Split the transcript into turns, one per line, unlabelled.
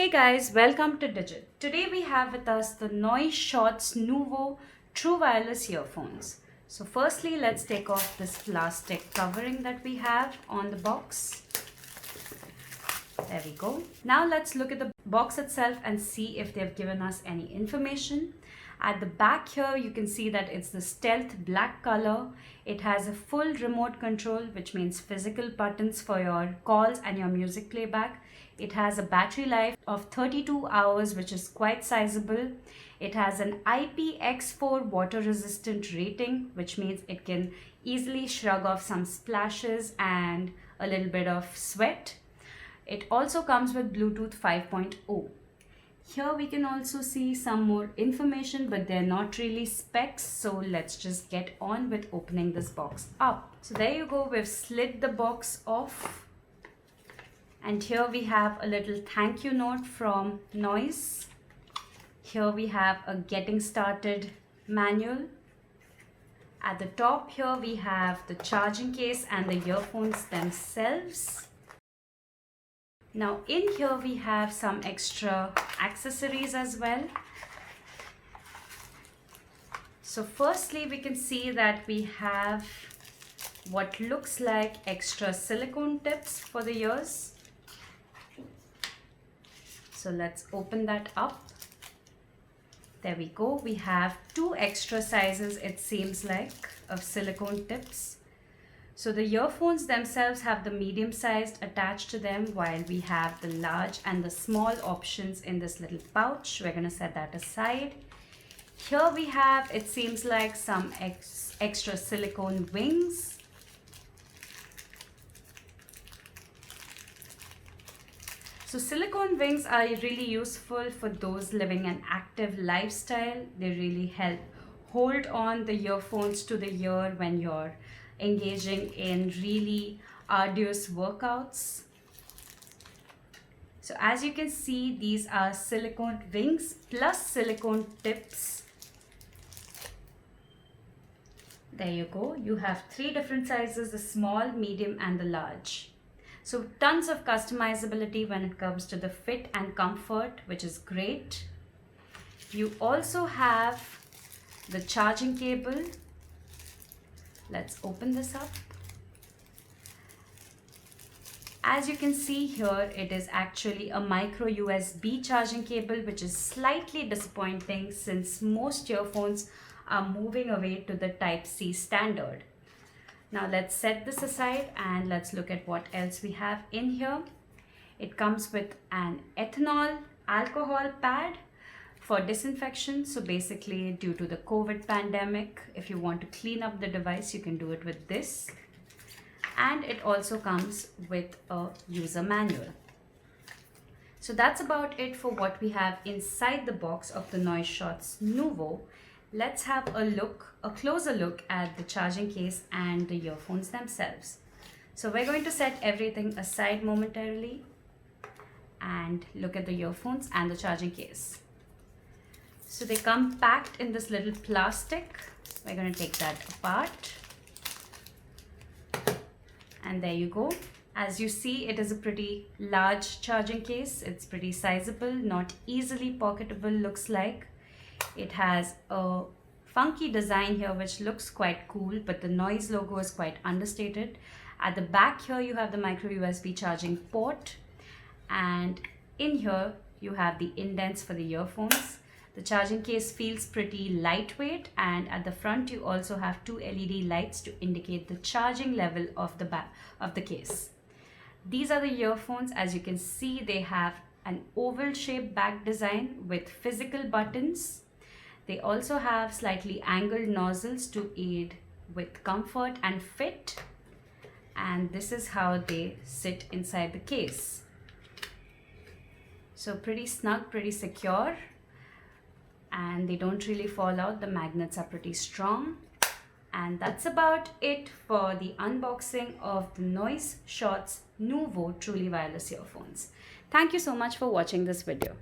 Hey guys, welcome to Digit. Today we have with us the Noise Shots Nuvo True Wireless Earphones. So firstly, let's take off this plastic covering that we have on the box. There we go. Now let's look at the box itself and see if they've given us any information. At the back here, you can see that it's the stealth black color. It has a full remote control, which means physical buttons for your calls and your music playback. It has a battery life of 32 hours, which is quite sizable. It has an IPX4 water resistant rating, which means it can easily shrug off some splashes and a little bit of sweat. It also comes with Bluetooth 5.0. Here we can also see some more information, but they're not really specs. So let's just get on with opening this box up. So there you go. We've slid the box off. And here we have a little thank you note from Noise. Here we have a getting started manual. At the top here we have the charging case and the earphones themselves. Now in here we have some extra accessories as well. So firstly we can see that we have what looks like extra silicone tips for the ears. So let's open that up. There we go. We have two extra sizes, it seems like, of silicone tips. So the earphones themselves have the medium sized attached to them, while we have the large and the small options in this little pouch. We're going to set that aside. Here we have, it seems like, some extra silicone wings. So silicone wings are really useful for those living an active lifestyle. They really help hold on the earphones to the ear when you're engaging in really arduous workouts. So as you can see, these are silicone wings plus silicone tips. There you go. You have three different sizes: the small, medium and the large. So tons of customizability when it comes to the fit and comfort, which is great. You also have the charging cable. Let's open this up. As you can see here, it is actually a micro USB charging cable, which is slightly disappointing since most earphones are moving away to the Type-C standard. Now let's set this aside and let's look at what else we have in here. It comes with an ethanol alcohol pad for disinfection. So basically, due to the COVID pandemic, if you want to clean up the device, you can do it with this. And it also comes with a user manual. So that's about it for what we have inside the box of the Noise Shots Nuvo. Let's have a closer look at the charging case and the earphones themselves. So we're going to set everything aside momentarily and look at the earphones and the charging case. So they come packed in this little plastic. We're going to take that apart. And there you go. As you see, it is a pretty large charging case. It's pretty sizable, not easily pocketable, looks like. It has a funky design here which looks quite cool, but the Noise logo is quite understated. At the back here you have the micro USB charging port, and in here you have the indents for the earphones. The charging case feels pretty lightweight, and at the front you also have two LED lights to indicate the charging level of the case. These are the earphones. As you can see, they have an oval shaped back design with physical buttons. They also have slightly angled nozzles to aid with comfort and fit. And this is how they sit inside the case. So pretty snug, pretty secure. And they don't really fall out. The magnets are pretty strong. And that's about it for the unboxing of the Noise Shots Nuvo Truly Wireless Earphones. Thank you so much for watching this video.